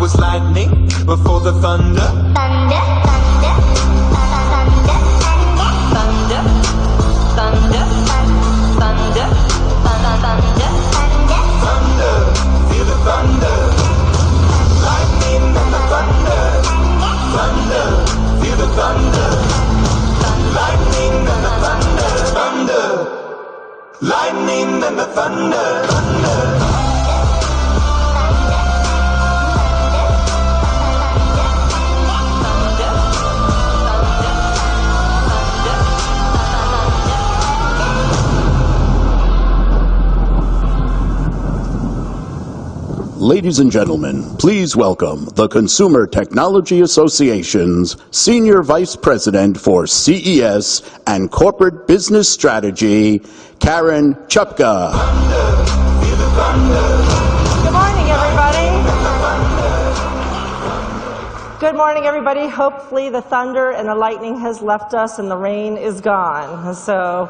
was lightning before the thunder. Thunder, thunder, thunder, thunder, thunder, thunder, thunder, thunder, Thunder, feel the thunder. Lightning and the thunder. Thunder, feel the thunder. Lightning and the thunder. Thunder, lightning and the thunder. Thunder. Ladies and gentlemen, please welcome the Consumer Technology Association's Senior Vice President for CES and Corporate Business Strategy, Karen Chupka. Good morning, everybody. Good morning, everybody. Hopefully the thunder and the lightning has left us and the rain is gone. So,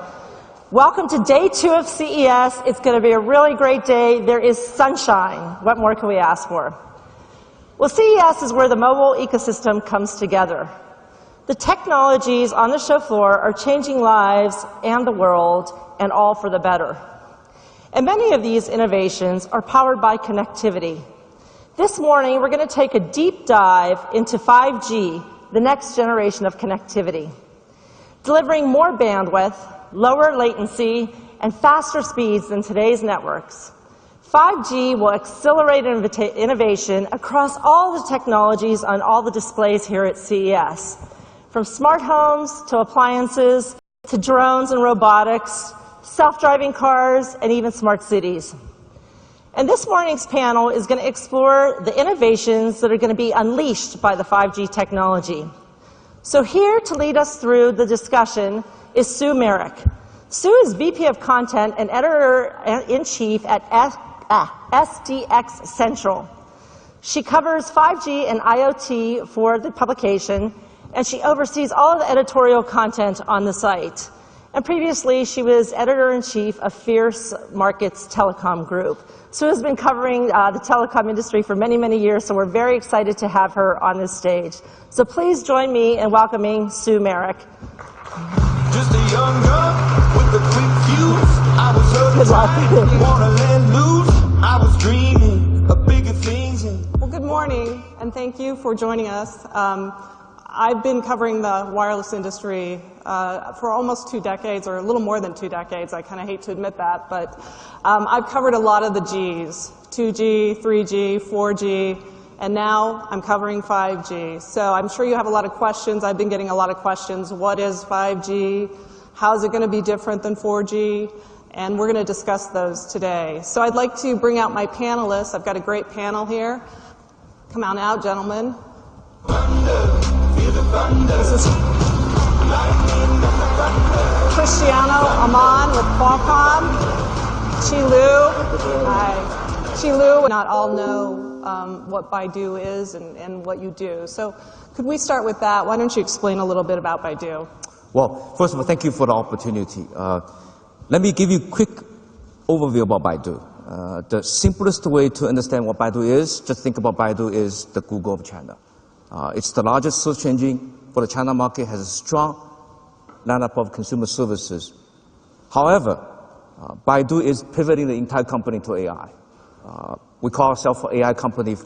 welcome to day 2 of CES. It's going to be a really great day. There is sunshine. What more can we ask for? Well, CES is where the mobile ecosystem comes together. The technologies on the show floor are changing lives and the world, and all for the better. And many of these innovations are powered by connectivity. This morning, we're going to take a deep dive into 5G, the next generation of connectivity. Delivering more bandwidth, lower latency, and faster speeds than today's networks. 5G will accelerate innovation across all the technologies on all the displays here at CES, from smart homes to appliances to drones and robotics, self-driving cars, and even smart cities. And this morning's panel is going to explore the innovations that are going to be unleashed by the 5G technology. So here to lead us through the discussion is Sue Merrick. Sue is VP of Content and Editor-in-Chief at SDX Central. She covers 5G and IoT for the publication, and she oversees all of the editorial content on the site. And previously, she was Editor-in-Chief of Fierce Markets Telecom Group. Sue has been covering the telecom industry for many, many years, so we're very excited to have her on this stage. So please join me in welcoming Sue Merrick. Just a young gun with a quick fuse. I was didn't wanna let loose. I was dreaming of bigger things. Well, good morning, and thank you for joining us. I've been covering the wireless industry for almost 2 decades, or a little more than 2 decades. I kind of hate to admit that, but I've covered a lot of the Gs, 2G, 3G, 4G, and now I'm covering 5G. So I'm sure you have a lot of questions. I've been getting a lot of questions. What is 5G? How is it going to be different than 4G? And we're going to discuss those today. So I'd like to bring out my panelists. I've got a great panel here. Come on out, gentlemen. This is Cristiano Amon with Qualcomm. Chi Lu. Hi. Chi Lu. Not all know what Baidu is and what you do. So could we start with that? Why don't you explain a little bit about Baidu? Well, first of all, thank you for the opportunity. Let me give you a quick overview about Baidu. The simplest way to understand what Baidu is, just think about Baidu is the Google of China. It's the largest search engine for the China market, has a strong lineup of consumer services. However, Baidu is pivoting the entire company to AI. We call ourselves an AI company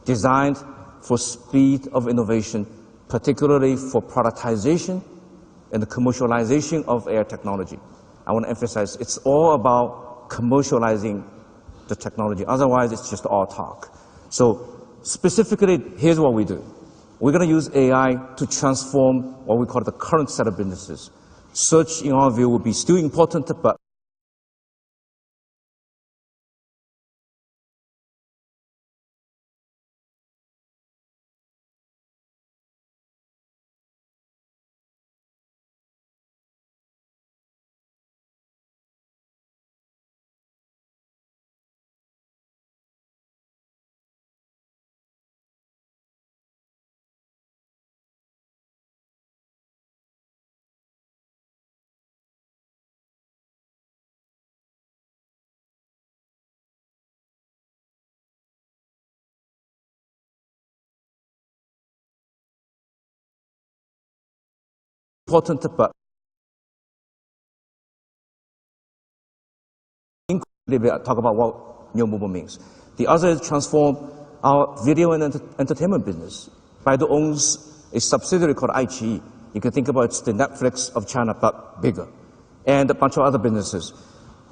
designed for speed of innovation, particularly for productization and the commercialization of AI technology. I want to emphasize it's all about commercializing the technology. Otherwise, it's just all talk. So specifically, here's what we do. We're going to use AI to transform what we call the current set of businesses. Search, in our view, will be still important, but important, but talk about what new mobile means. The other is transform our video and entertainment business. Baidu owns a subsidiary called iQIYI. You can think about it's the Netflix of China, but bigger, and a bunch of other businesses.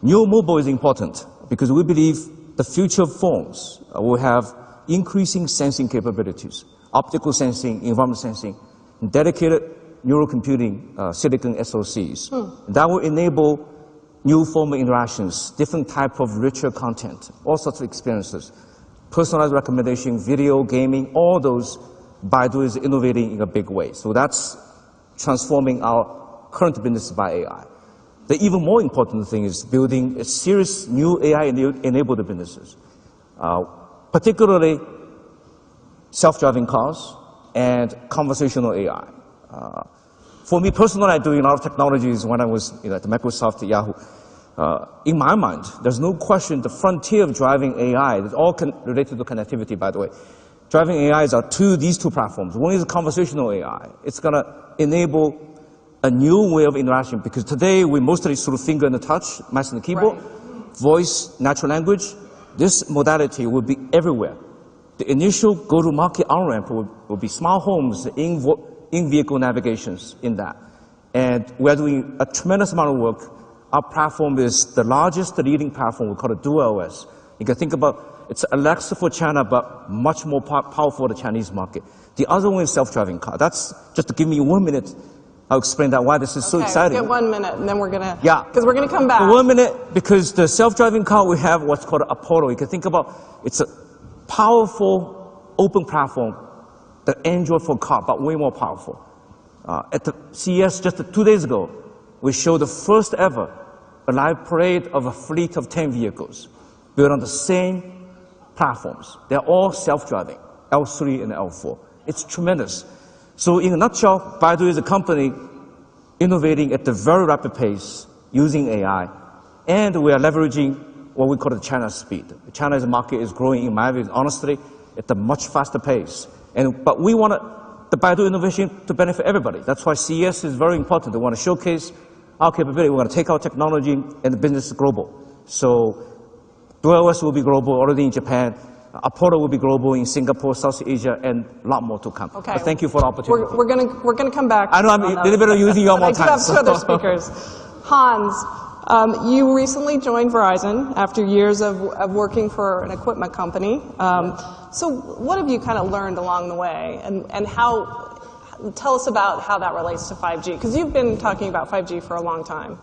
New mobile is important because we believe the future phones will have increasing sensing capabilities, optical sensing, environment sensing, dedicated neural computing, silicon SoCs. That will enable new form of interactions, different type of richer content, all sorts of experiences, personalized recommendation, video, gaming, all those Baidu is innovating in a big way. So that's transforming our current business by AI. The even more important thing is building a serious new AI-enabled businesses, particularly self-driving cars and conversational AI. For me personally, I'm doing a lot of technologies when I was at Microsoft, Yahoo. In my mind, there's no question the frontier of driving AI, it's all related to connectivity, by the way. Driving AIs are these two platforms. One is conversational AI. It's going to enable a new way of interaction because today we mostly sort of finger and the touch, mouse and the keyboard, voice, natural language. This modality will be everywhere. The initial go-to-market on-ramp will be smart homes, in-vehicle navigations in that. And we're doing a tremendous amount of work. Our platform is the largest, the leading platform. We call it Dual OS. You can think about it's Alexa for China, but much more powerful for the Chinese market. The other one is self-driving car. That's just to give me 1 minute. I'll explain that why this is so exciting. Get 1 minute, and then we're gonna. Yeah. Because we're gonna come back. 1 minute, because the self-driving car we have what's called Apollo. You can think about it's a powerful open platform, the Android for car, but way more powerful. At the CES just 2 days ago, we showed the first ever a live parade of a fleet of 10 vehicles built on the same platforms. They're all self-driving, L3 and L4. It's tremendous. So in a nutshell, Baidu is a company innovating at a very rapid pace using AI, and we are leveraging what we call the China speed. China's market is growing, in my view, honestly, at a much faster pace. But we want the Baidu innovation to benefit everybody. That's why CES is very important. We want to showcase our capability. We want to take our technology and the business global. So Dual OS will be global already in Japan. Apollo will be global in Singapore, South Asia, and a lot more to come. Okay. But thank you for the opportunity. We're gonna come back. I know I'm a little bit using your more time. I do have two other speakers. Hans, you recently joined Verizon after years of working for an equipment company. So what have you kind of learned along the way, and how? Tell us about how that relates to 5G, because you've been talking about 5G for a long time.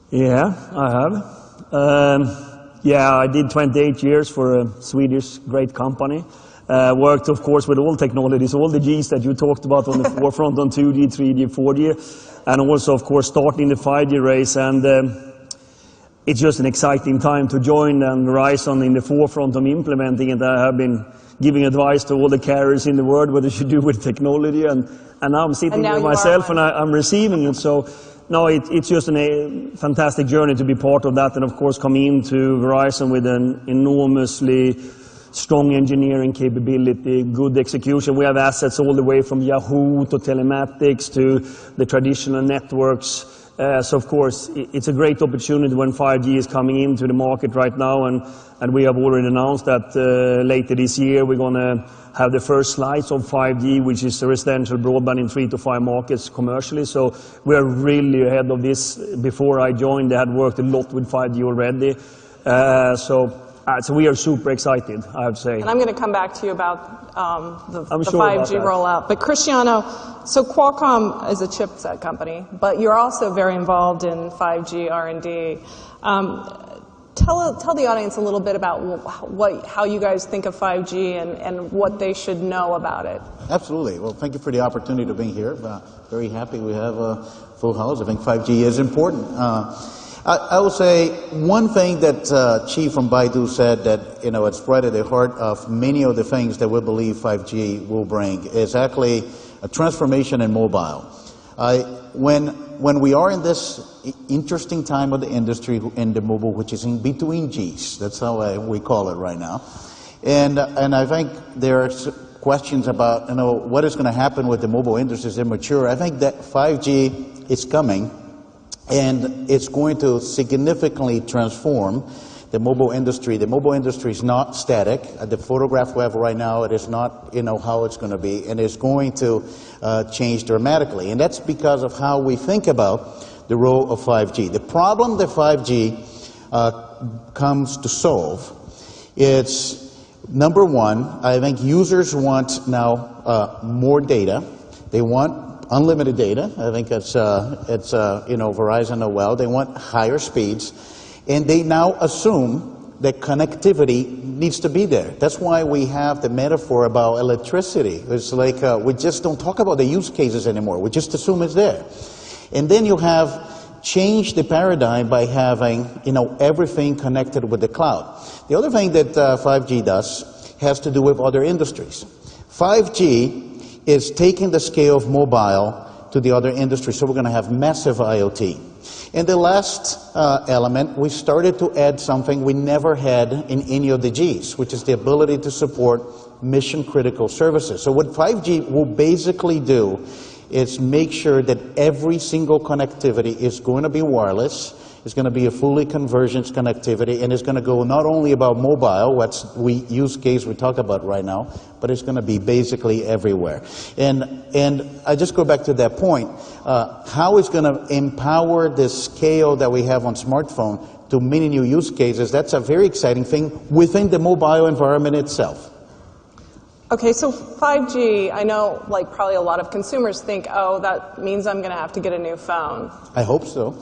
Yeah, I have. Yeah, I did 28 years for a Swedish great company. Worked, of course, with all technologies, all the Gs that you talked about on the forefront on 2G, 3G, 4G, and also, of course, starting the 5G race. And it's just an exciting time to join Verizon in the forefront of implementing it. I have been giving advice to all the carriers in the world what they should do with technology, and now I'm sitting there myself and I'm receiving it. So no, it's just a fantastic journey to be part of that, and of course coming into Verizon with an enormously strong engineering capability, good execution. We have assets all the way from Yahoo to telematics to the traditional networks. So of course it's a great opportunity when 5G is coming into the market right now, and we have already announced that later this year we're going to have the first slice of 5G, which is residential broadband in 3 to 5 markets commercially. So we are really ahead of this. Before I joined, they had worked a lot with 5G already. So we are super excited, I have to say. And I'm going to come back to you about the sure 5G rollout. But Cristiano, so Qualcomm is a chipset company, but you're also very involved in 5G R&D. Tell the audience a little bit about how you guys think of 5G and what they should know about it. Absolutely. Well, thank you for the opportunity to be here. Very happy we have a full house. I think 5G is important. I will say one thing that Chief from Baidu said that it's right at the heart of many of the things that we believe 5G will bring is actually a transformation in mobile. When we are in this interesting time of the industry in the mobile, which is in between Gs, that's how we call it right now, and I think there's questions about, what is going to happen with the mobile industry as they mature. I think that 5G is coming, and it's going to significantly transform the mobile industry. The mobile industry is not static. The photograph we have right now, it is not, how it's going to be, and it's going to change dramatically. And that's because of how we think about the role of 5G. The problem that 5G comes to solve, it's number one, I think users want now more data. They want unlimited data. I think it's Verizon as well. They want higher speeds, and they now assume that connectivity needs to be there. That's why we have the metaphor about electricity. It's like we just don't talk about the use cases anymore. We just assume it's there. And then you have changed the paradigm by having everything connected with the cloud. The other thing that 5G does has to do with other industries. 5G is taking the scale of mobile to the other industries, so we're going to have massive IoT. And the last element, we started to add something we never had in any of the Gs, which is the ability to support mission-critical services. So what 5G will basically do is make sure that every single connectivity is going to be wireless, it's going to be a fully convergent connectivity, and it's going to go not only about mobile, what's use case we talk about right now, but it's going to be basically everywhere. And I just go back to that point, how it's going to empower the scale that we have on smartphone to many new use cases. That's a very exciting thing within the mobile environment itself. Okay, so 5G, I know probably a lot of consumers think, oh, that means I'm going to have to get a new phone. I hope so.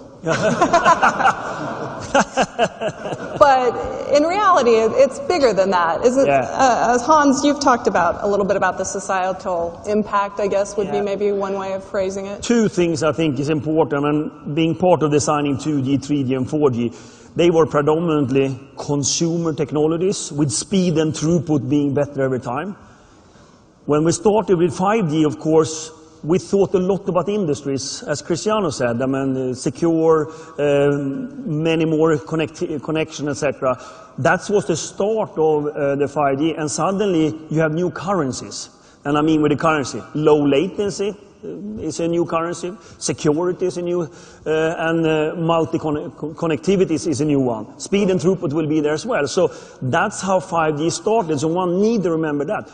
But in reality, it's bigger than that, isn't it? Yeah. Hans, you've talked a little bit about the societal impact, I guess, would be maybe one way of phrasing it. Two things I think is important, and being part of designing 2G, 3G, and 4G, they were predominantly consumer technologies with speed and throughput being better every time. When we started with 5G, of course, we thought a lot about industries, as Cristiano said. I mean, secure, many more connection, etc. That was the start of the 5G, and suddenly you have new currencies. And I mean with the currency, low latency is a new currency, security is a new, and multi-connectivity is a new one. Speed and throughput will be there as well. So that's how 5G started, so one need to remember that.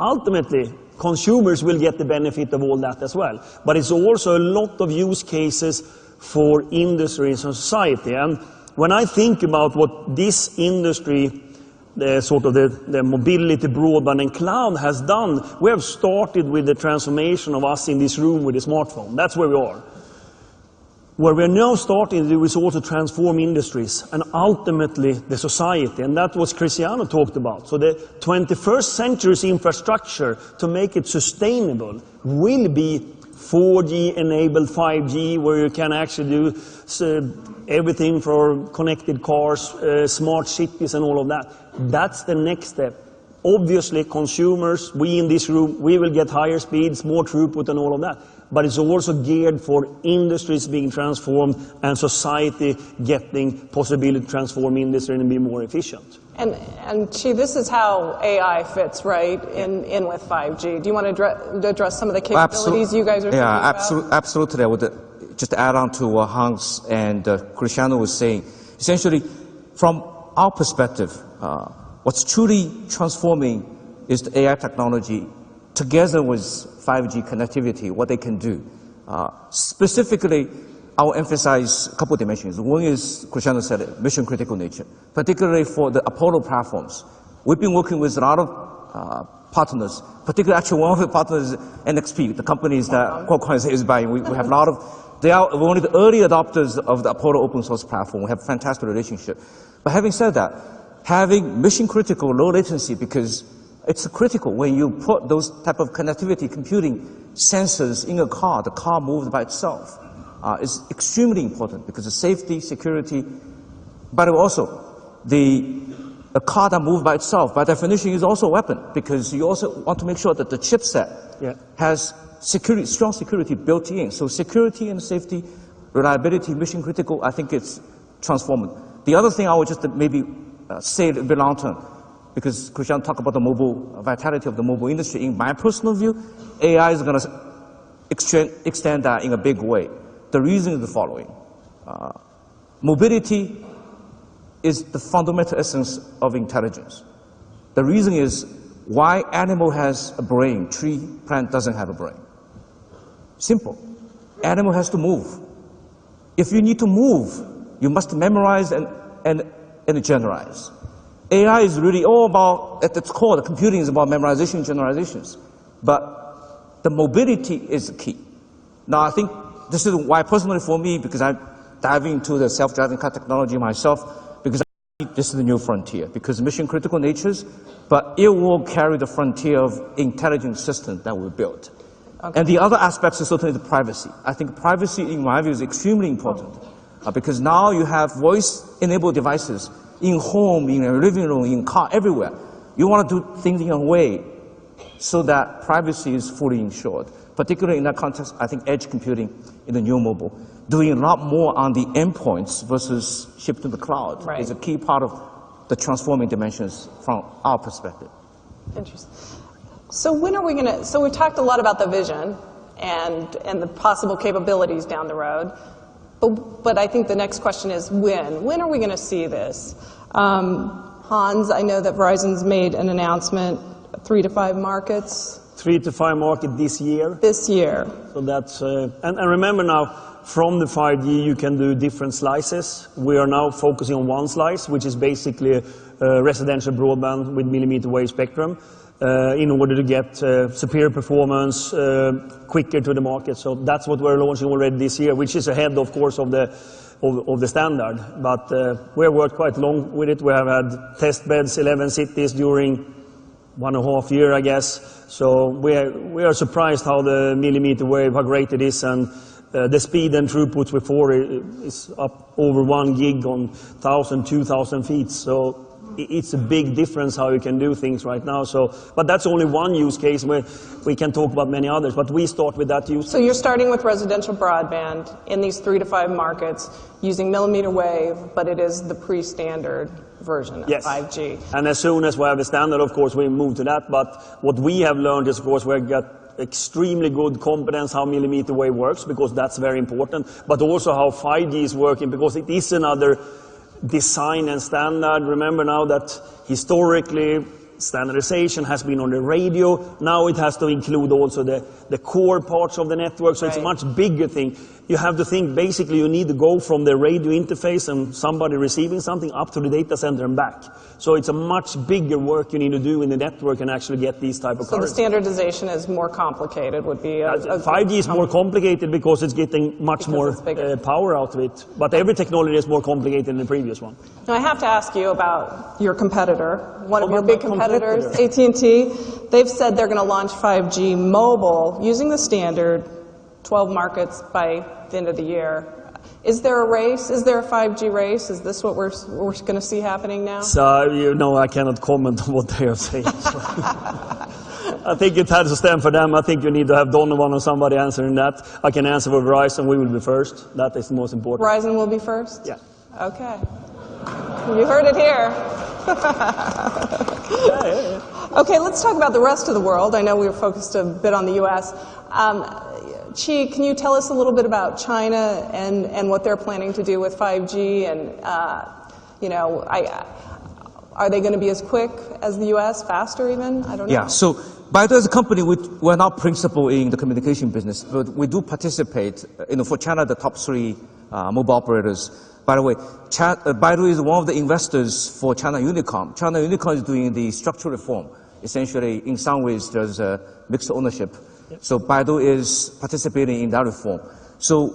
Ultimately, consumers will get the benefit of all that as well. But it's also a lot of use cases for industry and society. And when I think about what this industry, the mobility, broadband and cloud has done, we have started with the transformation of us in this room with the smartphone. That's where we are. Where we're now starting to do is also transform industries and ultimately the society, and that's what Cristiano talked about. So the 21st century's infrastructure, to make it sustainable, will be 4G enabled 5G, where you can actually do everything for connected cars, smart cities and all of that. That's the next step. Obviously, consumers, we in this room, we will get higher speeds, more throughput and all of that. But it's also geared for industries being transformed and society getting possibility to transform industry and be more efficient. And Chi, this is how AI fits, right, in with 5G. Do you want to address some of the capabilities you guys are thinking about? Absolutely. I would just add on to what Hans and Cristiano was saying. Essentially, from our perspective, what's truly transforming is the AI technology together with 5G connectivity, what they can do. Specifically, I will emphasize a couple of dimensions. One is, Cristiano said it, mission-critical nature, particularly for the Apollo platforms. We've been working with a lot of partners, particularly actually one of the partners is NXP, the companies that Qualcomm is buying. We have a lot of, they are one of the early adopters of the Apollo open source platform. We have a fantastic relationship. But having said that, having mission-critical, low latency, because it's critical when you put those type of connectivity, computing sensors in a car, the car moves by itself, is extremely important because of safety, security, but also a car that moves by itself, by definition, is also a weapon because you also want to make sure that the chipset has security, strong security built in. So security and safety, reliability, mission critical, I think it's transformative. The other thing I would just maybe say a bit long term, because Christian talked about the mobile vitality of the mobile industry. In my personal view, AI is going to extend that in a big way. The reason is the following. Mobility is the fundamental essence of intelligence. The reason is why animal has a brain, tree, plant doesn't have a brain. Simple. Animal has to move. If you need to move, you must memorize and generalize. AI is really all about, at its core, the computing is about memorization and generalizations. But the mobility is the key. Now, I think this is why personally for me, because I'm diving into the self-driving car technology myself, because I think this is the new frontier, because mission critical natures, but it will carry the frontier of intelligent systems that we built. Okay. And the other aspects is certainly the privacy. I think privacy, in my view, is extremely important, because now you have voice-enabled devices in home, in a living room, in car, everywhere. You want to do things in a way so that privacy is fully ensured. Particularly in that context, I think edge computing in the new mobile, doing a lot more on the endpoints versus shipped to the cloud is a key part of the transforming dimensions from our perspective. Interesting. So when are we going to, so we talked a lot about the vision and the possible capabilities down the road. But I think the next question is when? When are we going to see this? Hans, I know that Verizon's made an announcement, 3 to 5 markets. 3 to 5 markets this year. This year. So that's, and remember now, from the 5G you can do different slices. We are now focusing on one slice, which is basically residential broadband with millimeter wave spectrum. In order to get superior performance quicker to the market. So that's what we're launching already this year, which is ahead, of course, of the standard. But we have worked quite long with it. We have had test beds, 11 cities during 1.5 years, I guess. So we are surprised how the millimeter wave, how great it is, and the speed and throughput before is up over 1 gig on 1,000, 2,000 feet. So it's a big difference how you can do things right now. So, but that's only one use case where we can talk about many others, but we start with that use. So you're starting with residential broadband in these 3 to 5 markets using millimeter wave, but it is the pre-standard version of 5G. And as soon as we have a standard, of course, we move to that. But what we have learned is, of course, we've got extremely good competence how millimeter wave works, because that's very important, but also how 5G is working, because it is another design and standard. Remember now that historically standardization has been on the radio. Now it has to include also the core parts of the network. So it's a much bigger thing. You have to think basically you need to go from the radio interface and somebody receiving something up to the data center and back. So it's a much bigger work you need to do in the network and actually get these type of So the standardization is more complicated would be 5G is more complicated because it's getting much more power out of it. But every technology is more complicated than the previous one. Now I have to ask you about your competitor, one of your big competitors, AT&T. They've said they're going to launch 5G mobile using the standard, 12 markets by the end of the year. Is there a race? Is there a 5G race? Is this what we're going to see happening now? So, you know, I cannot comment on what they are saying. So. I think it has to stand for them. I think you need to have Donovan or somebody answering that. I can answer for Verizon. We will be first. That is the most important. Verizon will be first? Yeah. Okay. You heard it here. Okay, let's talk about the rest of the world. I know we were focused a bit on the U.S. Chi, can you tell us a little bit about China and what they're planning to do with 5G? And, you know, are they going to be as quick as the U.S., faster even? I don't know. Yeah, so Baidu as a company, we're not principal in the communication business, but we do participate, you know, for China, the top 3 mobile operators. By the way, Baidu is one of the investors for China Unicom. China Unicom is doing the structural reform. Essentially, in some ways, there's a mixed ownership. So Baidu is participating in that reform. So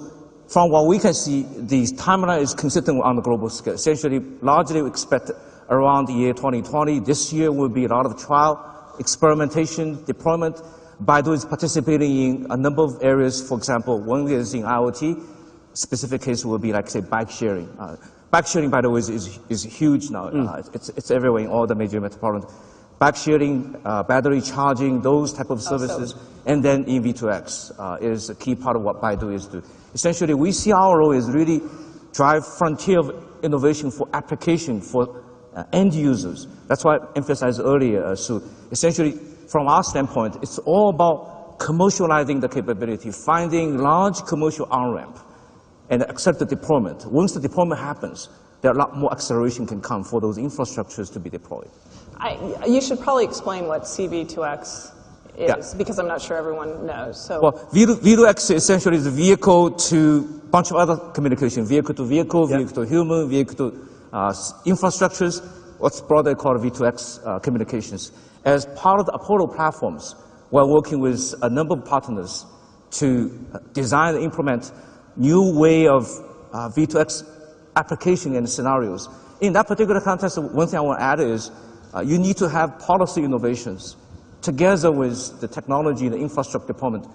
from what we can see, the timeline is consistent on the global scale. Essentially, largely we expect around the year 2020. This year will be a lot of trial, experimentation, deployment. Baidu is participating in a number of areas. For example, one is in IoT. Specific case will be like, say, bike sharing. Bike sharing, by the way, is huge now. It's everywhere in all the major metropolitan. Bike sharing, battery charging, those type of services, and then in V2X is a key part of what Baidu is doing. Essentially, we see our role is really drive frontier of innovation for application, for end users. That's why I emphasized earlier, Sue. Essentially, from our standpoint, it's all about commercializing the capability, finding large commercial on-ramp, and accept the deployment. Once the deployment happens, there are a lot more acceleration can come for those infrastructures to be deployed. You should probably explain what CV2X is, because I'm not sure everyone knows. So. Well, V2X essentially is a vehicle to a bunch of other communication, vehicle to vehicle, vehicle to human, vehicle to infrastructures, what's broadly called V2X communications. As part of the Apollo platforms, we're working with a number of partners to design and implement new way of V2X application and scenarios. In that particular context, one thing I want to add is you need to have policy innovations together with the technology and the infrastructure deployment.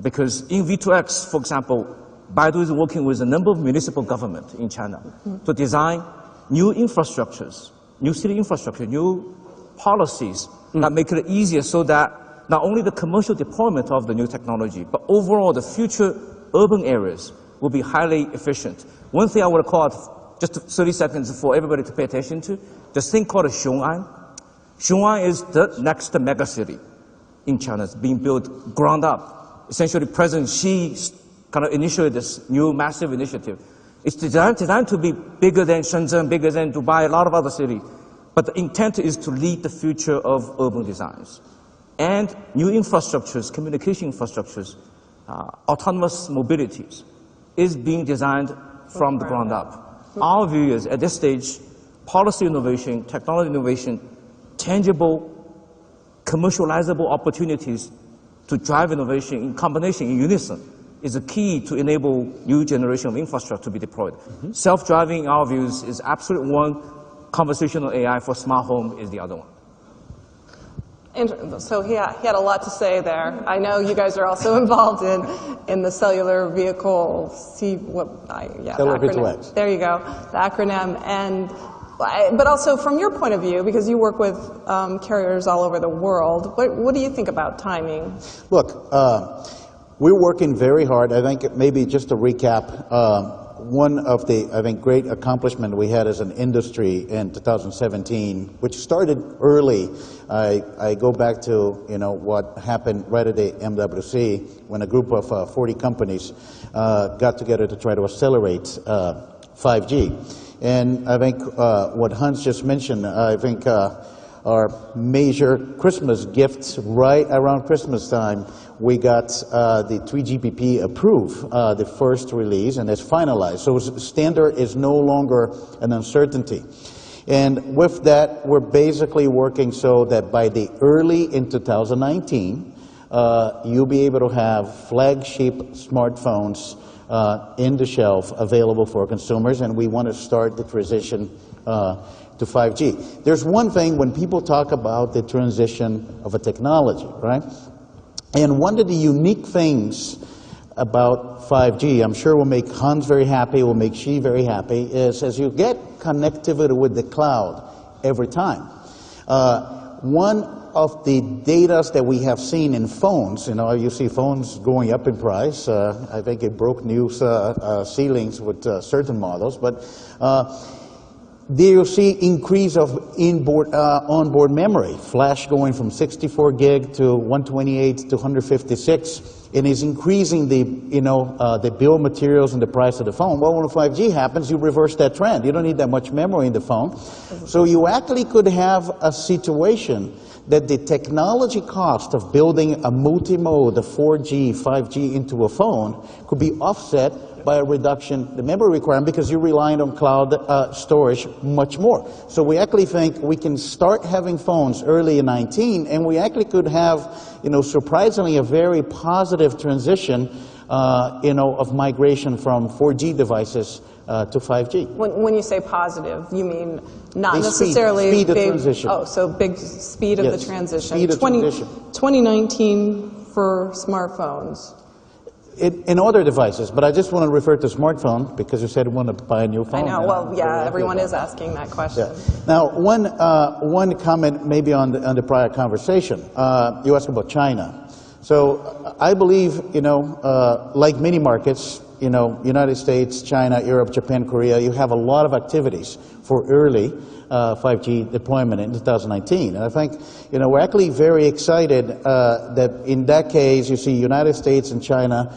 Because in V2X, for example, Baidu is working with a number of municipal government in China to design new infrastructures, new city infrastructure, new policies that make it easier so that not only the commercial deployment of the new technology, but overall the future urban areas will be highly efficient. One thing I would call out, just 30 seconds for everybody to pay attention to, this thing called Xiong'an. Xiong'an is the next mega city in China. It's being built ground up. Essentially, President Xi kind of initiated this new massive initiative. It's designed to be bigger than Shenzhen, bigger than Dubai, a lot of other cities. But the intent is to lead the future of urban designs. And new infrastructures, communication infrastructures, autonomous mobilities is being designed from the ground up. Our view is, at this stage, policy innovation, technology innovation, tangible, commercializable opportunities to drive innovation in combination, in unison, is a key to enable new generation of infrastructure to be deployed. Self-driving, in our views, is absolute one. Conversational AI for smart home is the other one. And so he had a lot to say there. I know you guys are also involved in the cellular vehicle, Cellular V2X. There you go, the acronym. But also from your point of view, because you work with carriers all over the world, what do you think about timing? Look, we're working very hard. I think maybe just to recap, one of the, I think, great accomplishment we had as an industry in 2017, which started early. I go back to, what happened right at the MWC when a group of 40 companies got together to try to accelerate 5G. And I think what Hans just mentioned, I think our major Christmas gifts right around Christmas time, we got the 3GPP approved, the first release, and it's finalized. So standard is no longer an uncertainty. And with that, we're basically working so that by the early in 2019, you'll be able to have flagship smartphones in the shelf available for consumers, and we want to start the transition to 5G. There's one thing when people talk about the transition of a technology, right? And one of the unique things about 5G, I'm sure will make Hans very happy, will make Xi very happy, is as you get connectivity with the cloud every time. One of the data that we have seen in phones, you see phones going up in price. I think it broke new ceilings with certain models, but there you see increase of onboard memory, flash going from 64 gig to 128 to 156, and is increasing the the bill of materials and the price of the phone. Well, when 5G happens, you reverse that trend. You don't need that much memory in the phone, so you actually could have a situation that the technology cost of building a multi-mode, a 4G, 5G into a phone could be offset by a reduction in the memory requirement because you're relying on cloud storage much more. So we actually think we can start having phones early in 19, and we actually could have, surprisingly a very positive transition, of migration from 4G devices to 5G. When you say positive, you mean not The necessarily speed of big transition. Oh, so big speed of the transition. Speed of transition. 2019 for smartphones. In other devices, but I just want to refer to smartphone because you said you want to buy a new phone. I know. Well, yeah, everyone is asking that question. Yeah. Now, one comment maybe on the prior conversation. You asked about China. So I believe, like many markets, United States, China, Europe, Japan, Korea, you have a lot of activities for early 5G deployment in 2019. And I think, we're actually very excited that in that case, you see United States and China,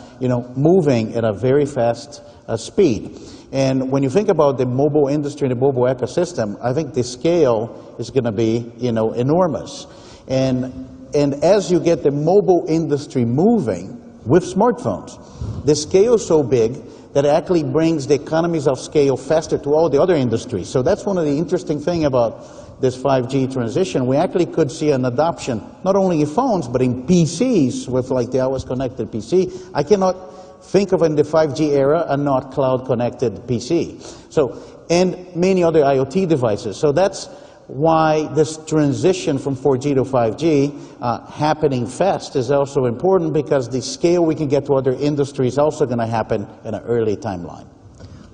moving at a very fast speed. And when you think about the mobile industry and the mobile ecosystem, I think the scale is going to be, enormous. And as you get the mobile industry moving with smartphones, the scale is so big that it actually brings the economies of scale faster to all the other industries. So that's one of the interesting things about this 5G transition. We actually could see an adoption, not only in phones, but in PCs with like the always connected PC. I cannot think of in the 5G era a not cloud connected PC. So, and many other IoT devices. So that's why this transition from 4G to 5G happening fast is also important, because the scale we can get to other industries is also going to happen in an early timeline.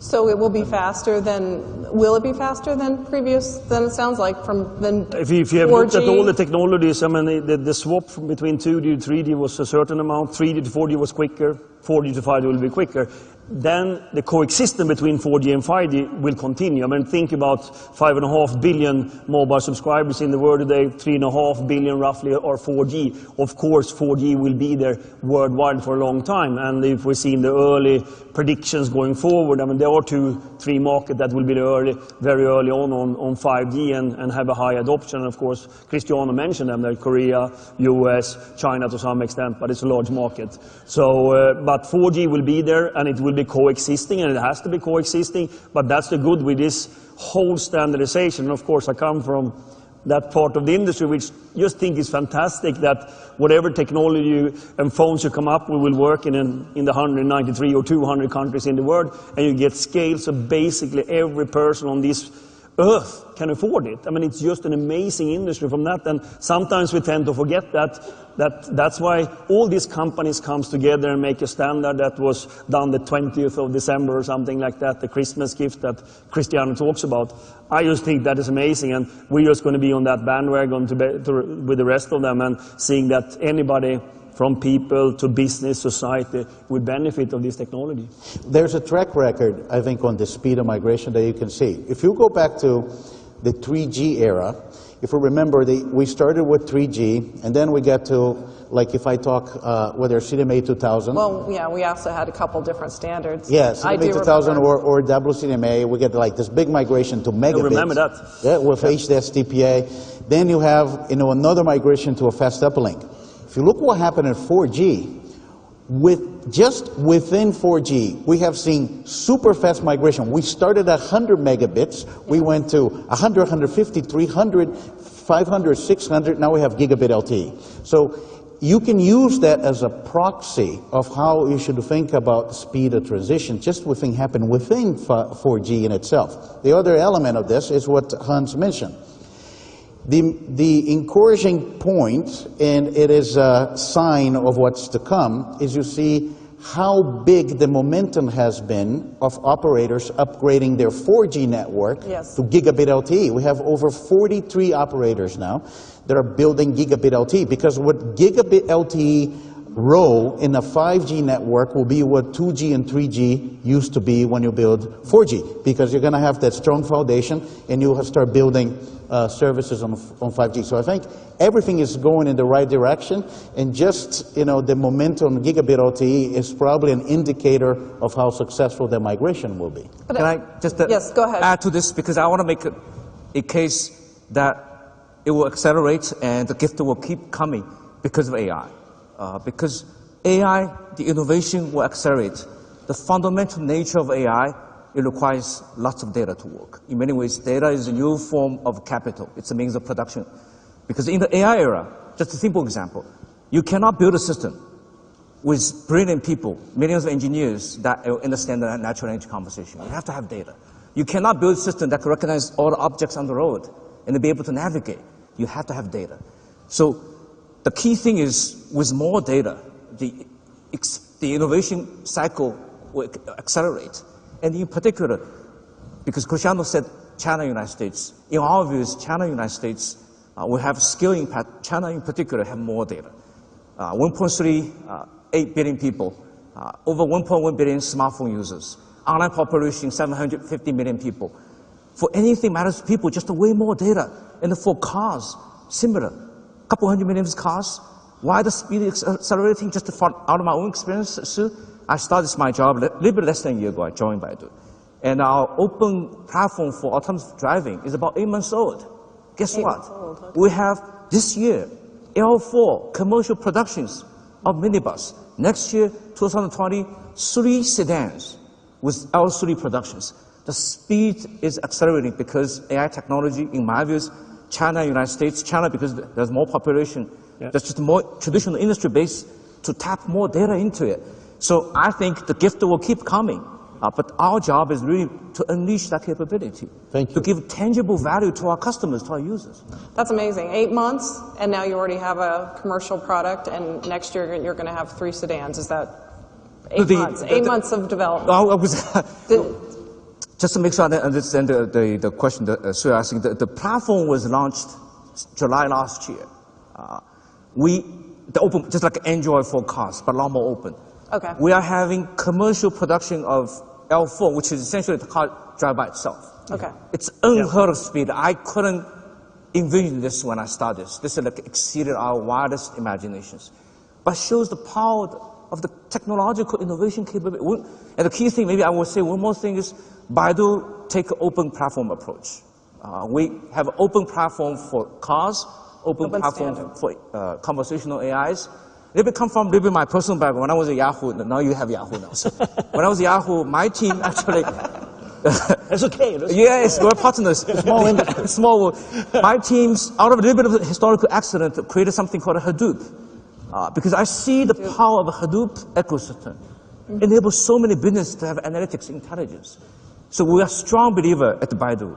So it will be faster than, will it be faster than previous, than it sounds like, than If you have 4G? Looked at all the technologies, I mean, the swap from between 2G to 3G was a certain amount, 3G to 4G was quicker, 4G to 5G will be quicker. Then the coexistence between 4G and 5G will continue. I mean, think about 5.5 billion mobile subscribers in the world today, 3.5 billion roughly are 4G. Of course, 4G will be there worldwide for a long time. And if we see in the early predictions going forward, I mean, there are 2-3 markets that will be very early on 5G and have a high adoption. And of course, Cristiano mentioned them, like Korea, US, China to some extent, but it's a large market. So, but 4G will be there, and it will be coexisting, and it has to be coexisting, but that's the good with this whole standardization. And of course, I come from that part of the industry which just think is fantastic that whatever technology and phones you come up with will work in the 193 or 200 countries in the world, and you get scale, so basically every person on this earth can afford it. I mean, it's just an amazing industry from that, and sometimes we tend to forget that's why all these companies comes together and make a standard that was done the 20th of December or something like that, the Christmas gift that Cristiano talks about. I just think that is amazing, and we're just going to be on that bandwagon with the rest of them, and seeing that anybody from people to business, society, would benefit of this technology. There's a track record, I think, on the speed of migration that you can see. If you go back to the 3G era, if we remember, we started with 3G, and then we got to, like if I talk, whether CDMA 2000. Well, yeah, we also had a couple different standards. Yeah, CDMA 2000 or WCDMA, we get like this big migration to megabits. I remember that. Yeah, with HDS-DPA. Then you have, another migration to a fast uplink. If you look what happened in 4G, just within 4G, we have seen super fast migration. We started at 100 megabits, we went to 100, 150, 300, 500, 600, now we have gigabit LTE. So you can use that as a proxy of how you should think about the speed of transition, just within happen within 4G in itself. The other element of this is what Hans mentioned. The encouraging point, and it is a sign of what's to come, is you see how big the momentum has been of operators upgrading their 4G network to gigabit LTE. We have over 43 operators now that are building gigabit LTE, because what gigabit LTE role in a 5G network will be what 2G and 3G used to be when you build 4G, because you're going to have that strong foundation and you'll start building services on 5G. So I think everything is going in the right direction, and just the momentum on gigabit LTE is probably an indicator of how successful the migration will be. Can I just yes, go ahead. add to this, because I want to make a case that it will accelerate and the gift will keep coming because of AI. Because AI, the innovation will accelerate. The fundamental nature of AI, it requires lots of data to work. In many ways, data is a new form of capital. It's a means of production. Because in the AI era, just a simple example, you cannot build a system with brilliant people, millions of engineers that understand the natural language conversation. You have to have data. You cannot build a system that can recognize all the objects on the road and be able to navigate. You have to have data. So the key thing is, with more data, the innovation cycle will accelerate. And in particular, because Cristiano said China, United States, in our views, China, United States will have scale impact. China in particular have more data. 1.38 billion people, over 1.1 billion smartphone users, online population 750 million people. For anything matters to people, just way more data. And for cars, similar. Couple 100 million cars. Why the speed is accelerating? Just out of my own experience, Sue, I started my job a little bit less than a year ago. I joined Baidu. And our open platform for autonomous driving is about 8 months old. Guess what? Okay. We have this year L4 commercial productions of minibus. Next year, 2020, 3 sedans with L3 productions. The speed is accelerating because AI technology, in my views, China, United States, China because there's more population, there's just more traditional industry base to tap more data into it. So I think the gift will keep coming. But our job is really to unleash that capability. Thank you. To give tangible value to our customers, to our users. That's amazing. 8 months, and now you already have a commercial product, and next year you're going to have 3 sedans. Is that 8 months? 8 months of development. I was just to make sure I understand the question that Sue asking. The platform was launched July last year. The open, just like Android for cars, but a lot more open. Okay. We are having commercial production of L4, which is essentially the car drive by itself. Okay. It's unheard of speed. I couldn't envision this when I started. This exceeded our wildest imaginations. But shows the power of the technological innovation capability. And the key thing, maybe I will say one more thing, is Baidu take an open platform approach. We have an open platform for cars, open platform standard. for conversational AIs. It come from a little bit my personal background. When I was at Yahoo, now you have Yahoo now. So when I was at Yahoo, my team actually... That's okay. Yes, we're partners. Small industry. Small. My teams, out of a little bit of a historical accident, created something called a Hadoop. Because I see the power of a Hadoop ecosystem. Enables so many businesses to have analytics intelligence. So we are strong believer at Baidu.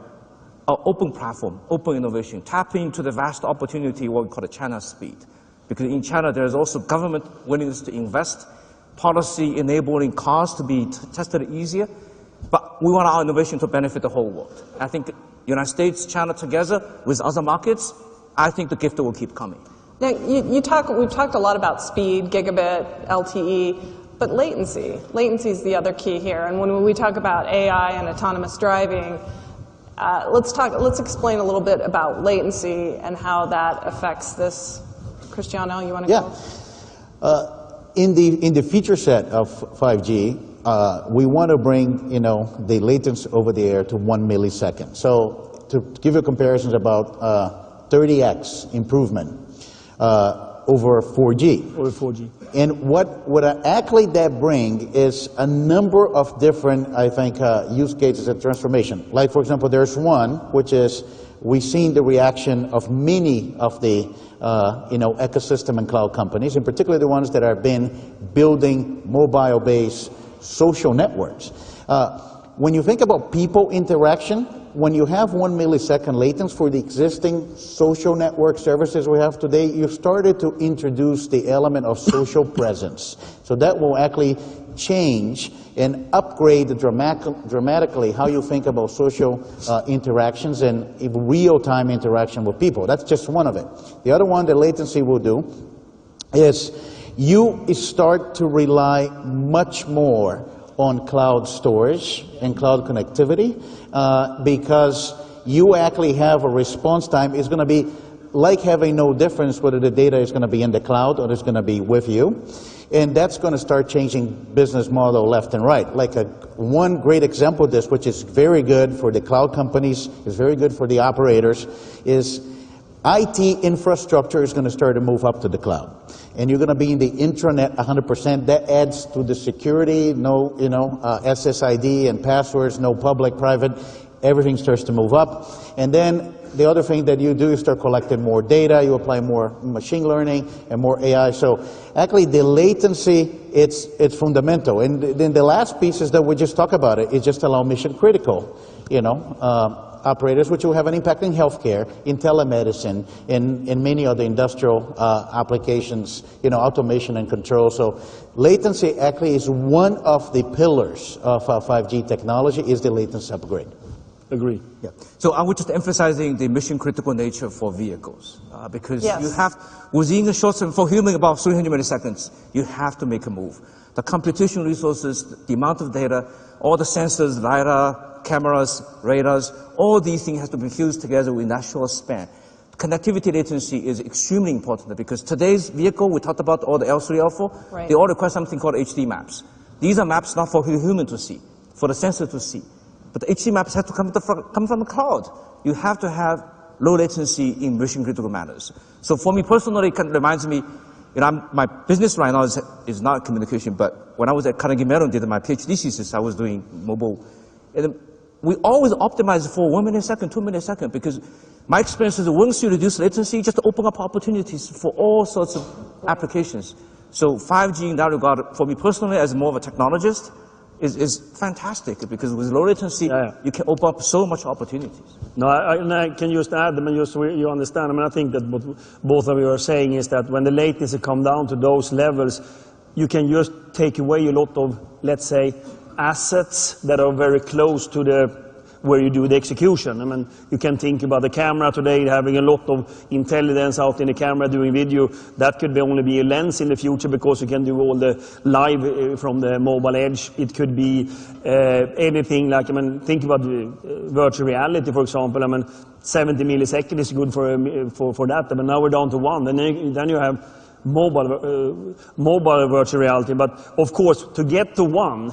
Our open platform, open innovation, tapping into the vast opportunity, what we call the China speed. Because in China, there is also government willingness to invest, policy enabling cars to be tested easier. But we want our innovation to benefit the whole world. I think United States, China together with other markets, I think the gift will keep coming. Now, we've talked a lot about speed, gigabit, LTE, but latency. Latency is the other key here. And when we talk about AI and autonomous driving, let's explain a little bit about latency and how that affects this. Cristiano, you want to go? In the feature set of 5G, we want to bring the latency over the air to 1 millisecond. So to give you a comparison, about 30x improvement over 4G. Over 4G. And what actually that bring is a number of different, I think, use cases and transformation. Like, for example, there's one, which is we've seen the reaction of many of the ecosystem and cloud companies, in particular the ones that have been building mobile-based social networks. When you think about people interaction, when you have 1 millisecond latency for the existing social network services we have today, you started to introduce the element of social presence. So that will actually change and upgrade dramatically how you think about social interactions and real-time interaction with people. That's just one of it. The other one that latency will do is you start to rely much more on cloud storage and cloud connectivity because you actually have a response time. It's going to be like having no difference whether the data is going to be in the cloud or it's going to be with you. And that's going to start changing business model left and right. Like one great example of this, which is very good for the cloud companies, is very good for the operators, is IT infrastructure is going to start to move up to the cloud. And you're going to be in the intranet 100%. That adds to the security, no SSID and passwords, no public, private. Everything starts to move up. And then the other thing that you do is start collecting more data. You apply more machine learning and more AI. So actually the latency, it's fundamental. And then the last piece is that we just talk about it. It just allow mission critical, operators, which will have an impact in healthcare, in telemedicine, in many other industrial applications, automation and control. So latency actually is one of the pillars of 5G technology, is the latency upgrade. Agree. Yeah. So I would just emphasizing the mission critical nature for vehicles because you have, within a short term, for human about 300 milliseconds, you have to make a move. The computational resources, the amount of data, all the sensors, LiDAR, cameras, radars, all these things have to be fused together in that short span. Connectivity latency is extremely important because today's vehicle, we talked about all the L3, L4, Right. they all require something called HD maps. These are maps not for the human to see, for the sensor to see. But the HD maps have to come from the cloud. You have to have low latency in mission critical matters. So for me personally, it kind of reminds me, my business right now is not communication, but when I was at Carnegie Mellon, did my PhD thesis, I was doing mobile. And we always optimize for 1 millisecond, 2 milliseconds, because my experience is that once you reduce latency, just open up opportunities for all sorts of applications. So 5G in that regard, for me personally, as more of a technologist, is fantastic because with low latency, you can open up so much opportunities. No, I can just add, just so you understand, I think that what both of you are saying is that when the latency come down to those levels, you can just take away a lot of, let's say, assets that are very close to where you do the execution. You can think about the camera today having a lot of intelligence out in the camera doing video. That could only be a lens in the future because you can do all the live from the mobile edge. It could be anything like, think about virtual reality, for example. 70 milliseconds is good for that. Now we're down to 1. Then you have mobile virtual reality. But of course, to get to 1,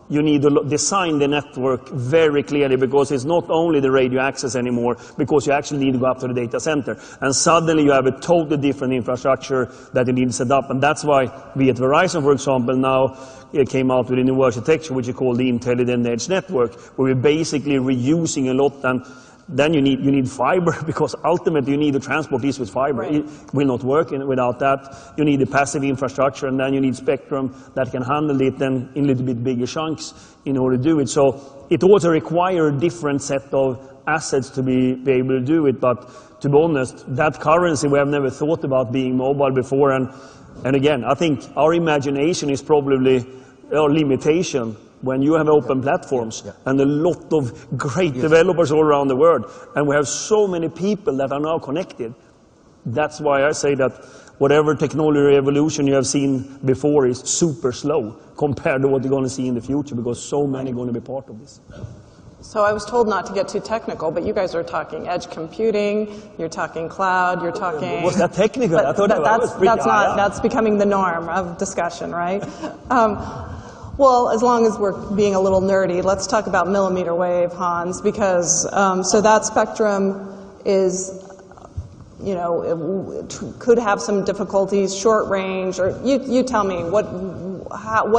you need to design the network very clearly because it's not only the radio access anymore, because you actually need to go up to the data center. And suddenly you have a totally different infrastructure that you need to set up. And that's why we at Verizon, for example, now came out with a new architecture which is called the Intelligent Edge Network, where we're basically reusing a lot. And then you need fiber because ultimately you need to transport this with fiber. Right. It will not work without that. You need a passive infrastructure, and then you need spectrum that can handle it then in a little bit bigger chunks in order to do it. So it also requires a different set of assets to be able to do it. But to be honest, that currency we have never thought about being mobile before. And again, I think our imagination is probably our limitation. When you have open platforms and a lot of great developers all around the world, and we have so many people that are now connected, that's why I say that whatever technology revolution you have seen before is super slow compared to what you're going to see in the future, because so many are going to be part of this. So I was told not to get too technical, but you guys are talking edge computing, you're talking cloud, you're talking... Was that technical? I thought that's becoming the norm of discussion, right? Well, as long as we're being a little nerdy, let's talk about millimeter wave, Hans, because so that spectrum is, it could have some difficulties, short range, or you tell me, what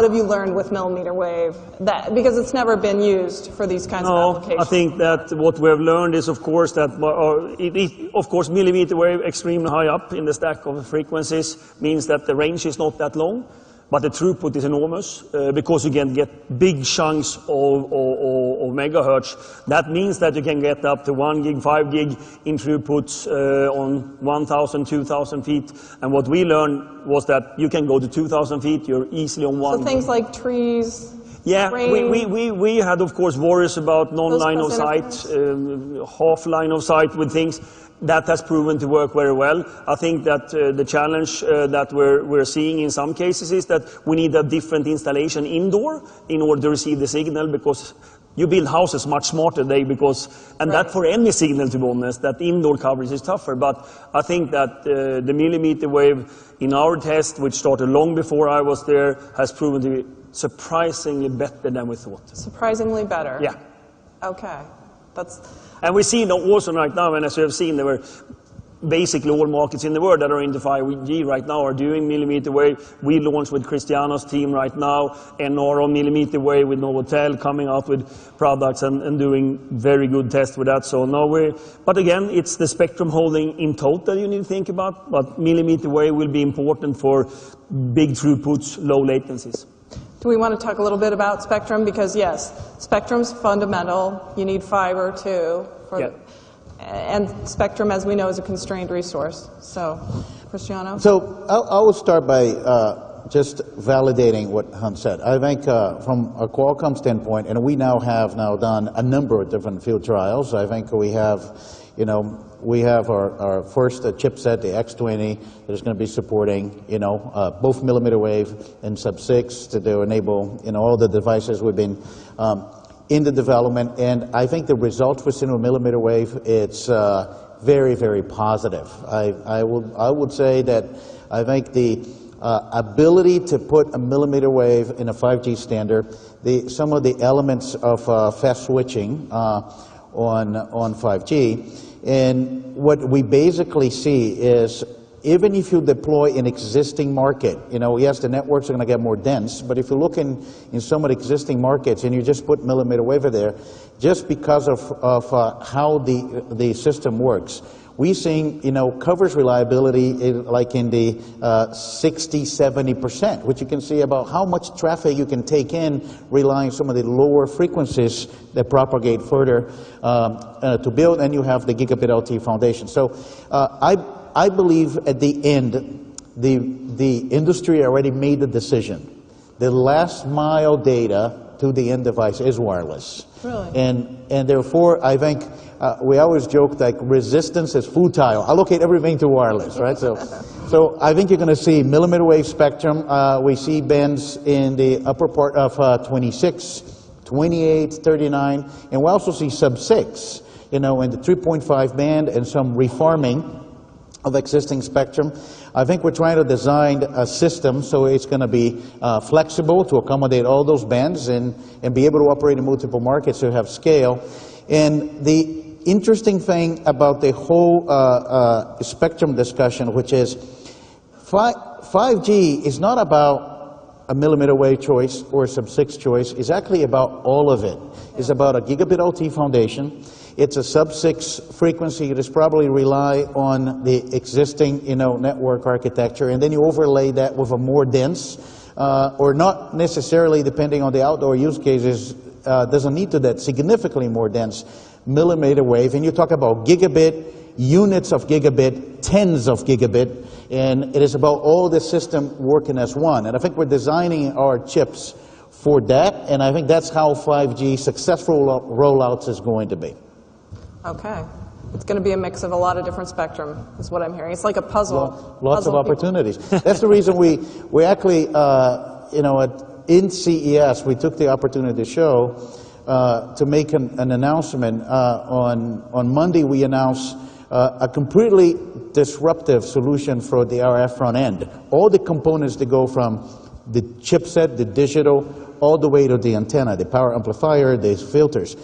have you learned with millimeter wave? Because it's never been used for these kinds of applications. I think that what we have learned is, of course, that millimeter wave extremely high up in the stack of frequencies means that the range is not that long. But the throughput is enormous because you can get big chunks of megahertz. That means that you can get up to 1 gig, 5 gig in throughputs on 1,000, 2,000 feet. And what we learned was that you can go to 2,000 feet. You're easily on 1 So things like trees. Yeah, rain, we had, of course, worries about non-line of sight, half line of sight with things. That has proven to work very well. I think that the challenge that we're seeing in some cases is that we need a different installation indoor in order to receive the signal, because you build houses much smarter today that for any signal, to be honest, that indoor coverage is tougher. But I think that the millimeter wave in our test, which started long before I was there, has proven to be surprisingly better than we thought. Surprisingly better? Yeah. Okay. And we see also right now, and as you have seen, there were basically all markets in the world that are into 5G right now are doing millimeter wave. We launched with Cristiano's team right now, NR on millimeter wave with Novotel coming out with products and doing very good tests with that. So now but again, it's the spectrum holding in total you need to think about, but millimeter wave will be important for big throughputs, low latencies. Do we want to talk a little bit about spectrum? Because yes, spectrum's fundamental. You need fiber too. And spectrum, as we know, is a constrained resource. So, Cristiano? So I will start by just validating what Hans said. I think from a Qualcomm standpoint, and we now have done a number of different field trials. I think we have our first chipset, the X20, that is going to be supporting, both millimeter wave and sub-6 to enable, all the devices we've been in the development, and I think the results for single millimeter wave, it's very, very positive. I would say that I think the ability to put a millimeter wave in a 5G standard, some of the elements of fast switching on 5G, and what we basically see is even if you deploy an existing market, you know, yes, the networks are going to get more dense, but if you look in some of the existing markets and you just put millimeter wave there, just because of how the system works, we're seeing, you know, coverage reliability like in the 60-70%, which you can see about how much traffic you can take in relying on some of the lower frequencies that propagate further to build, and you have the gigabit LTE foundation. So I believe at the end, the industry already made the decision. The last mile data to the end device is wireless. Really? And therefore, I think we always joke like resistance is futile. Allocate everything to wireless, right? So I think you're going to see millimeter wave spectrum. We see bands in the upper part of 26, 28, 39, and we also see sub-6, you know, in the 3.5 band and some refarming of existing spectrum. I think we're trying to design a system so it's going to be flexible to accommodate all those bands and be able to operate in multiple markets to have scale. And the interesting thing about the whole spectrum discussion, which is 5G is not about a millimeter wave choice or a sub-6 choice. It's actually about all of it. It's about a gigabit LTE foundation. It's a sub-6 frequency. It is probably rely on the existing, you know, network architecture, and then you overlay that with a more dense, or not necessarily, depending on the outdoor use cases, doesn't need to that significantly more dense millimeter wave. And you talk about gigabit, units of gigabit, tens of gigabit, and it is about all the system working as one. And I think we're designing our chips for that, and I think that's how 5G successful rollouts is going to be. Okay. It's going to be a mix of a lot of different spectrum, is what I'm hearing. It's like a puzzle. Lots of opportunities. That's the reason we actually, you know, in CES, we took the opportunity to show, to make an announcement. On Monday, we announced a completely disruptive solution for the RF front end. All the components that go from the chipset, the digital, all the way to the antenna, the power amplifier, the filters.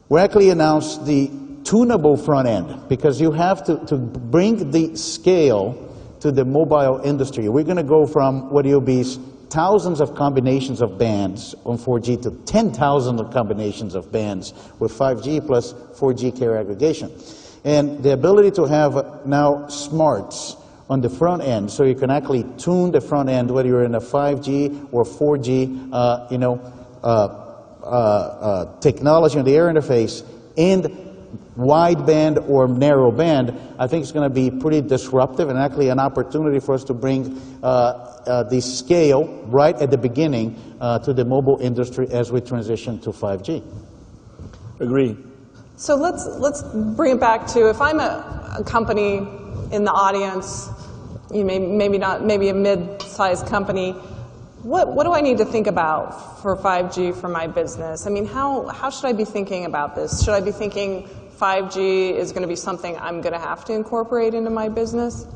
We actually announced the tunable front end because you have to bring the scale to the mobile industry. We're going to go from what will be thousands of combinations of bands on 4G to 10,000 combinations of bands with 5G plus 4G carrier aggregation. And the ability to have now smarts on the front end, so you can actually tune the front end, whether you're in a 5G or 4G, you know, technology on the air interface, and wideband or narrow band, I think it's going to be pretty disruptive and actually an opportunity for us to bring the scale right at the beginning to the mobile industry as we transition to 5G. Agree. So let's bring it back to, if I'm a company in the audience, you maybe a mid-sized company, what do I need to think about for 5G for my business? I mean, how should I be thinking about this? Should I be thinking 5G is going to be something I'm going to have to incorporate into my business?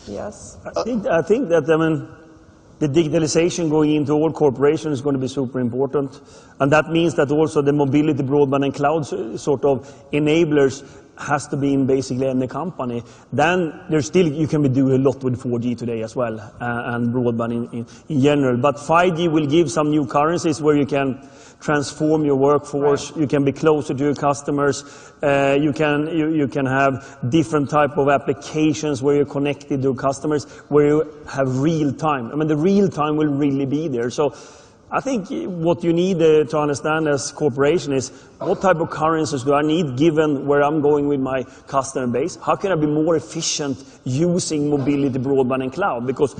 Yes? I think that, I mean, the digitalization going into all corporations is going to be super important. And that means that also the mobility, broadband, and cloud sort of enablers has to be in basically any company. Then there's still, you can do a lot with 4G today as well, and broadband in general. But 5G will give some new currencies where you can transform your workforce, right. You can be closer to your customers, you can have different type of applications where you're connected to customers, where you have real time. I mean, the real time will really be there. So I think what you need to understand as corporation is what type of currencies do I need given where I'm going with my customer base? How can I be more efficient using mobility, broadband, and cloud? Because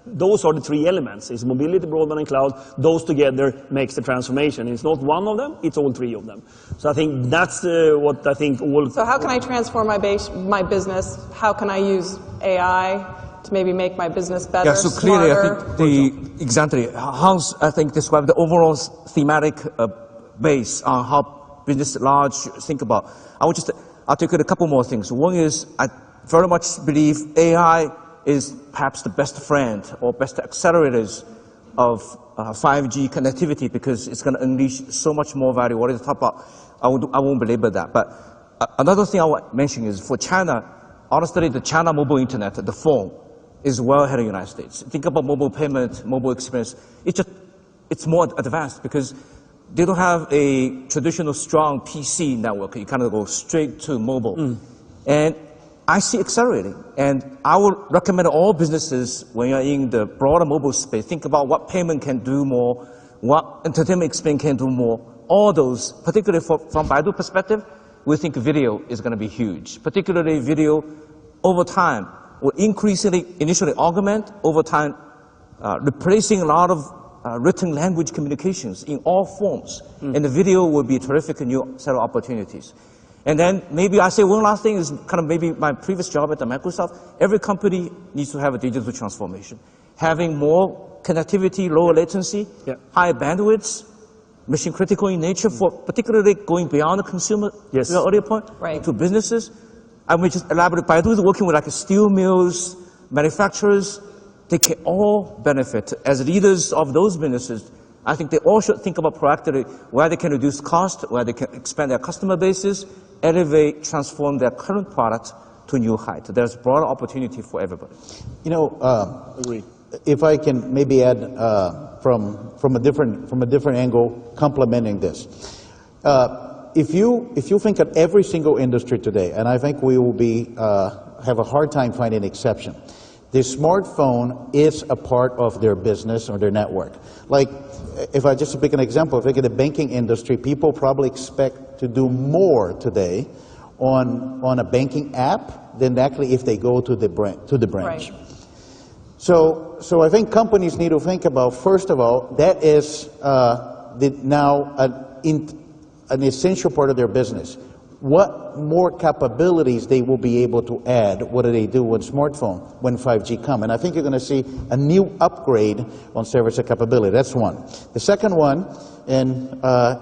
those are the three elements. It's mobility, broadband, and cloud. Those together makes the transformation. It's not one of them, it's all three of them. So I think that's what I think all... So how can I transform my business? How can I use AI to maybe make my business better, Yeah, so clearly smarter? I think exactly, Hans, I think, described the overall thematic base on how business large think about. I would just articulate a couple more things. One is I very much believe AI is perhaps the best friend or best accelerators of 5G connectivity because it's going to unleash so much more value. What is the top about? I won't belabor that. But another thing I want to mention is for China, honestly, the China mobile internet, the phone, is well ahead of the United States. Think about mobile payment, mobile experience. It's more advanced because they don't have a traditional strong PC network. You kind of go straight to mobile. And I see accelerating. And I would recommend all businesses, when you're in the broader mobile space, think about what payment can do more, what entertainment experience can do more. All those, particularly from Baidu perspective, we think video is going to be huge. Particularly video over time will increasingly, initially augment, over time, replacing a lot of written language communications in all forms. And the video will be a terrific new set of opportunities. And then maybe I say one last thing is kind of maybe my previous job at the Microsoft. Every company needs to have a digital transformation. Having more connectivity, lower latency, higher bandwidths, mission critical in nature for particularly going beyond the consumer, to your earlier point, to businesses. I would just elaborate. Baidu is working with like steel mills, manufacturers. They can all benefit. As leaders of those businesses, I think they all should think about proactively where they can reduce cost, where they can expand their customer bases, elevate, transform their current product to a new height. There's broader opportunity for everybody. You know, if I can maybe add from a different angle, complementing this. If you think of every single industry today, and I think we will have a hard time finding an exception, the smartphone is a part of their business or their network. Like, if I just pick an example, if I look at the banking industry, people probably expect to do more today on a banking app than actually if they go to the branch. So I think companies need to think about, first of all, that is now an essential part of their business. What more capabilities they will be able to add? What do they do with smartphone when 5G come? And I think you're going to see a new upgrade on service capability. That's one. The second one, and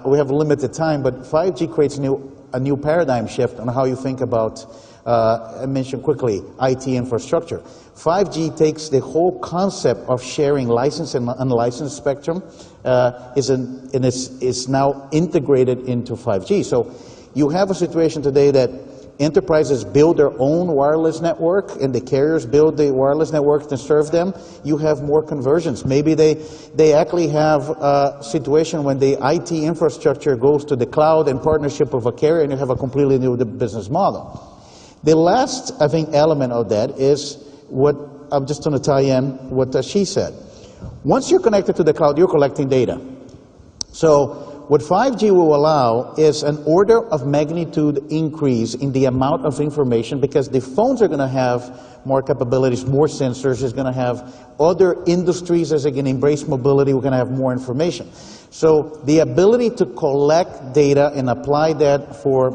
we have limited time, but 5G creates a new paradigm shift on how you think about, I mentioned quickly, IT infrastructure. 5G takes the whole concept of sharing licensed and unlicensed spectrum is now integrated into 5G. So you have a situation today that enterprises build their own wireless network and the carriers build the wireless network to serve them. You have more conversions. Maybe they actually have a situation when the IT infrastructure goes to the cloud in partnership with a carrier and you have a completely new business model. The last, I think, element of that is what I'm just going to tie in what she said. Once you're connected to the cloud, you're collecting data. So what 5G will allow is an order of magnitude increase in the amount of information because the phones are going to have more capabilities, more sensors. It's going to have other industries as they can embrace mobility. We're going to have more information. So the ability to collect data and apply that for,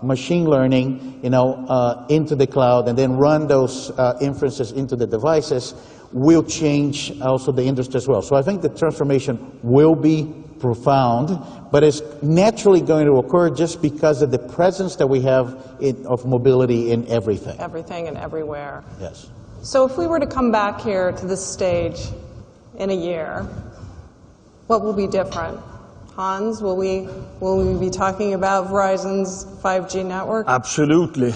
machine learning, into the cloud and then run those inferences into the devices will change also the industry as well. So I think the transformation will be profound, but it's naturally going to occur just because of the presence that we have of mobility in everything. Everything and everywhere. Yes. So if we were to come back here to this stage in a year, what will be different? Hans, will we be talking about Verizon's 5G network? Absolutely.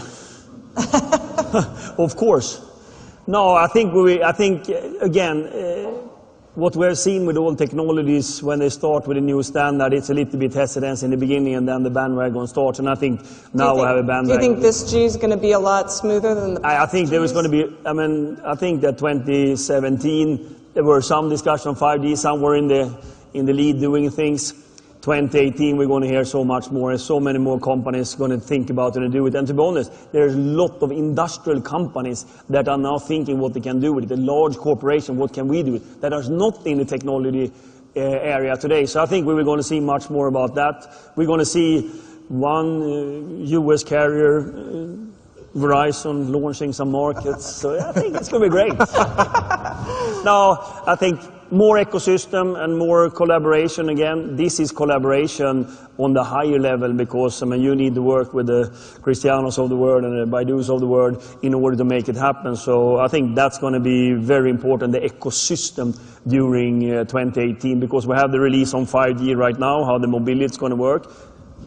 Of course. No, I think again, what we're seeing with all technologies, when they start with a new standard, it's a little bit hesitance in the beginning and then the bandwagon starts. And I think now we have a bandwagon. Do you think this G is going to be a lot smoother than the past? I think there was going to be, I think that 2017, there were some discussion on 5G, some were in the lead doing things. 2018, we're going to hear so much more, and so many more companies going to think about it and do it. And to be honest, there's a lot of industrial companies that are now thinking what they can do with it. A large corporation, what can we do with it? That is not in the technology area today. So I think we were going to see much more about that. We're going to see one U.S. carrier Verizon launching some markets. So I think it's going to be great. Now, I think more ecosystem and more collaboration again. This is collaboration on the higher level because I mean, you need to work with the Cristianos of the world and the Baidus of the world in order to make it happen. So I think that's going to be very important, the ecosystem during 2018, because we have the release on 5G right now, how the mobility is going to work.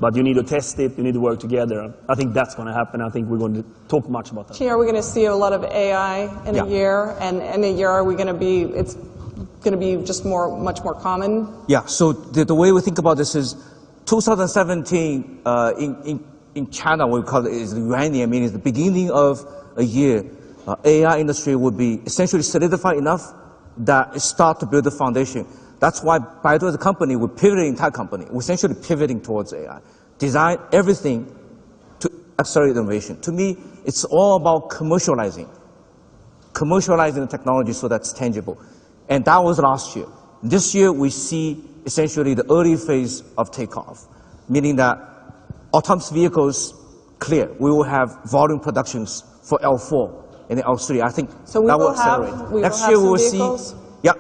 But you need to test it, you need to work together. I think that's going to happen. I think we're going to talk much about that. Chi, are we going to see a lot of AI in a year? And in a year, are we going to be, it's going to be just much more common? Yeah, so the way we think about this is 2017 in China, what we call it is the Yuan, meaning the beginning of a year, AI industry would be essentially solidified enough that it start to build the foundation. That's why Baidu as a company, we're pivoting the entire company. We're essentially pivoting towards AI. Design everything to accelerate innovation. To me, it's all about commercializing the technology so that's tangible. And that was last year. This year, we see essentially the early phase of takeoff, meaning that autonomous vehicles, clear. We will have volume productions for L4 and L3. I think so we that will will have, accelerate. We Next will year, have we will vehicles? see. Yeah,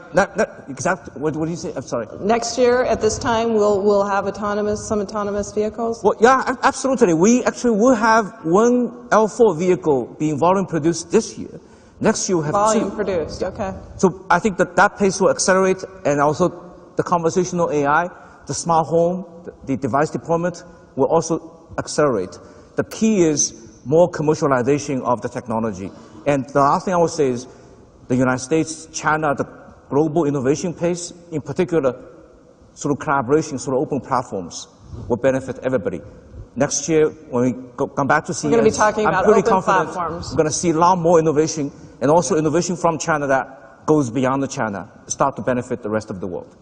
exactly. What do you say? I'm sorry. Next year, at this time, we'll have some autonomous vehicles? Well, yeah, absolutely. We actually will have one L4 vehicle being volume produced this year. Next year, we'll have volume two. produced, okay. So I think that pace will accelerate, and also the conversational AI, the smart home, the device deployment will also accelerate. The key is more commercialization of the technology. And the last thing I would say is the United States, China, the global innovation pace, in particular, through collaboration, through open platforms, will benefit everybody. Next year, when we come back to CES, we're going to be talking about I'm pretty open confident platforms. we're going to see a lot more innovation, and also innovation from China that goes beyond China, start to benefit the rest of the world.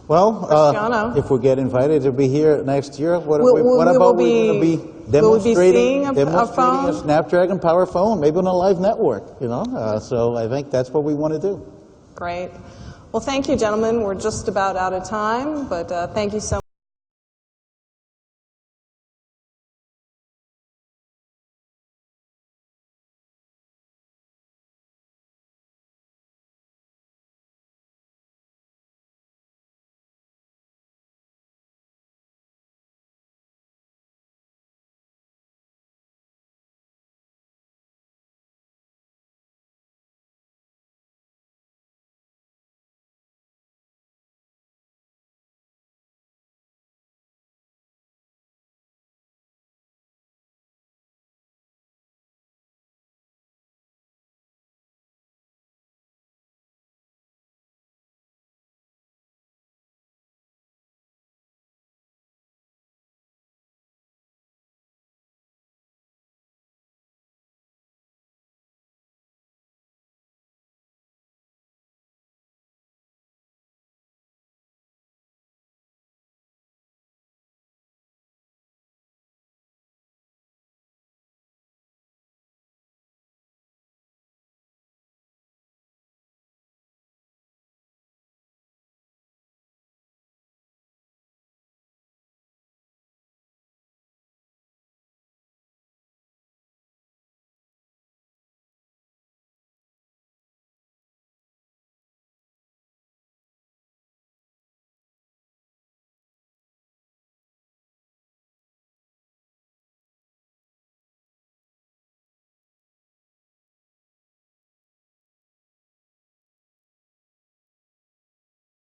Well, if we get invited to be here next year, what about we going to be demonstrating a Snapdragon Power phone, maybe on a live network, you know? So I think that's what we want to do. Great. Well, thank you, gentlemen. We're just about out of time, but thank you so much.